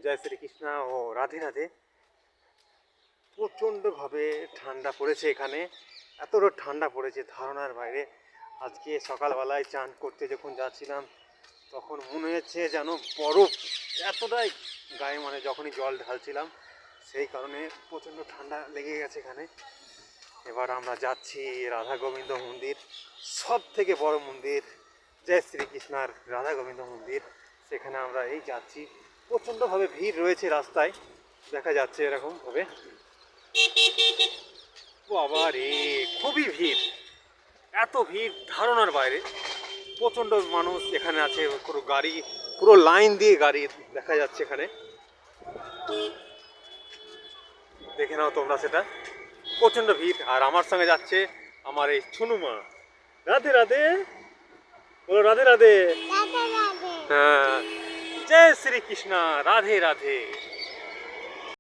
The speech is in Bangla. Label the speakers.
Speaker 1: জয় শ্রীকৃষ্ণ ও রাধে রাধে। প্রচণ্ডভাবে ঠান্ডা পড়েছে এখানে, এতটা ঠান্ডা পড়েছে ধারণার বাইরে। আজকে সকালবেলায় চান করতে যখন যাচ্ছিলাম তখন মনে হচ্ছে যেন বরফ, এতটাই গায়ে, মানে যখনই জল ঢালছিলাম সেই কারণে প্রচণ্ড ঠান্ডা লেগে গেছে এখানে। এবার আমরা যাচ্ছি রাধা গোবিন্দ মন্দির, সব থেকে বড় মন্দির, জয় শ্রীকৃষ্ণার রাধা গোবিন্দ মন্দির। সেখানে আমরা এই যাচ্ছি, প্রচণ্ডভাবে ভিড় রয়েছে রাস্তায়, দেখা যাচ্ছে এরকমভাবে। বাবা রে, খুবই ভিড়, এত ভিড় ধারণার বাইরে। প্রচণ্ড মানুষ এখানে আছে, পুরো গাড়ি, পুরো লাইন দিয়ে গাড়ি দেখা যাচ্ছে এখানে, দেখে নাও তোমরা সেটা। প্রচণ্ড ভিড়। আর আমার সঙ্গে যাচ্ছে আমার এই ছুনুমা। রাধে রাধে বলো, রাধে রাধে। হ্যাঁ, জয় শ্রীকৃষ্ণ, রাধে রাধে।